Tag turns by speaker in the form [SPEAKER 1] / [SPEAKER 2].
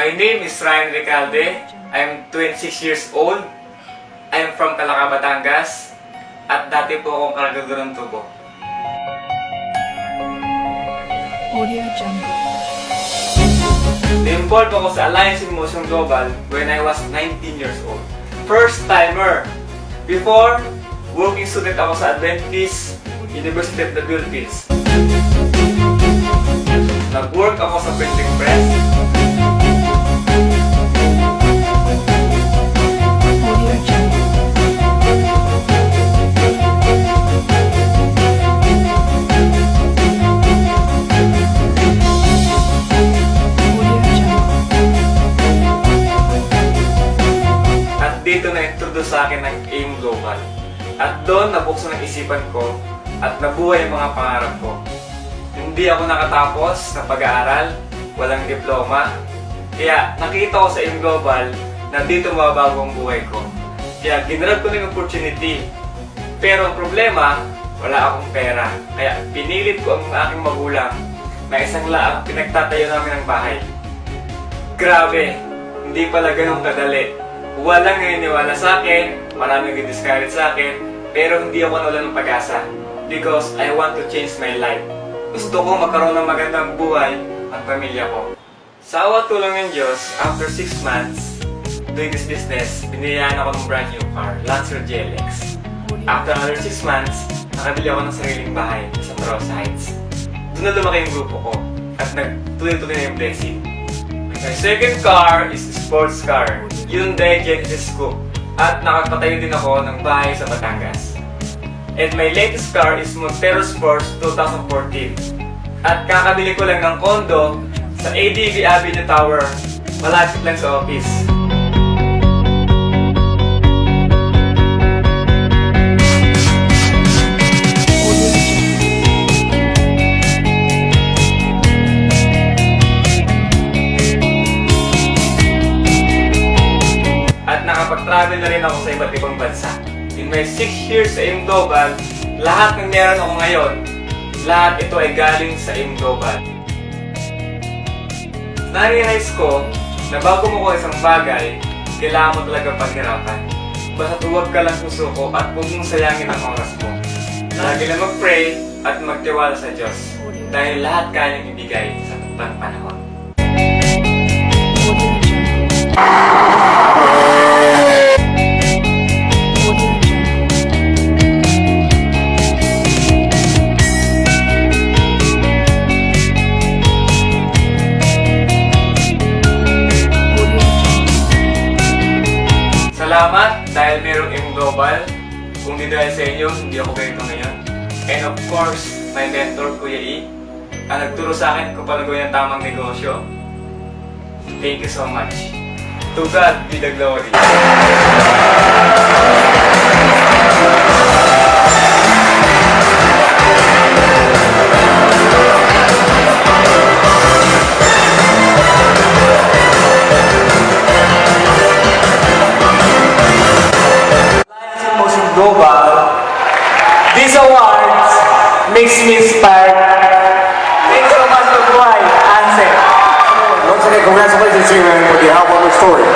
[SPEAKER 1] My name is Ryan Recalde. I'm 26 years old. I'm from Calaca, Batangas. At dati po akong kargador ng tubo.
[SPEAKER 2] Audio Jungle.
[SPEAKER 1] Na-involved ako sa Alliance in Motion Global when I was 19 years old. First timer! Before, working student ako sa Adventist University of the Philippines. Nag-work ako sa printing press.
[SPEAKER 2] Audio Jungle. Audio Jungle.
[SPEAKER 1] At dito na-introduce sa akin ng AIM Global. At doon nabuksan ang isipan ko at nabuhay ang mga pangarap ko. Hindi ako nakatapos sa pag-aaral, walang diploma. Kaya nakita ko sa AIM Global na dito mababago ang buhay ko. Kaya ginrab ko ng opportunity. Pero ang problema, wala akong pera. Kaya pinilit ko ang aking magulang na isang laang pinagtatayo namin ng bahay. Grabe, hindi pala ganun kadali. Walang naniniwala sa akin, maraming nag-discourage sa akin, pero hindi ako nawalan ng pag-asa. Because I want to change my life. Gusto ko magkaroon ng magandang buhay ang pamilya ko. Sa awa tulong ng Diyos, after 6 months doing this business, biniyaan ako ng brand new car, Lancer GLX. After another 6 months, nakabili ako ng sariling bahay sa Taros Heights. Doon na lumaki yung grupo ko at nagtuloy-tuloy na yung blessing. My second car is a sports car, Hyundai Genesis Coupe. At nakapatayo din ako ng bahay sa Batangas. And my latest car is Montero Sports 2014. At kakabili ko lang ng kondo sa ADV Avenue Tower, malapit lang sa office. At nakapag-travel na rin ako sa iba't ibang bansa. In my 6 years sa AIM Global, lahat ng meron ako ngayon, lahat ito ay galing sa AIM Global. Na-realize ko na bago mo ko isang bagay, kailangan mo talaga paghirapan. Basta huwag ka lang susuko at huwag mong sayangin ang oras mo. Lagi lang mag-pray at magtiwala sa Diyos dahil lahat kayang ibigay sa tamang panahon.
[SPEAKER 2] Audio Jungle. Audio Jungle. Audio Jungle.
[SPEAKER 1] Salamat dahil merong AIM Global. Kung di dahil sa inyo, hindi ako ganito ngayon. And of course, my mentor, Kuya E, ang nagturo sa akin kung paano gawin ang tamang negosyo. Thank you so much. To God be the glory. Motion Global, these awards makes me inspired. Thanks so much for buhay, Ansel.
[SPEAKER 3] Once again, congratulations to you, man, for the album and story.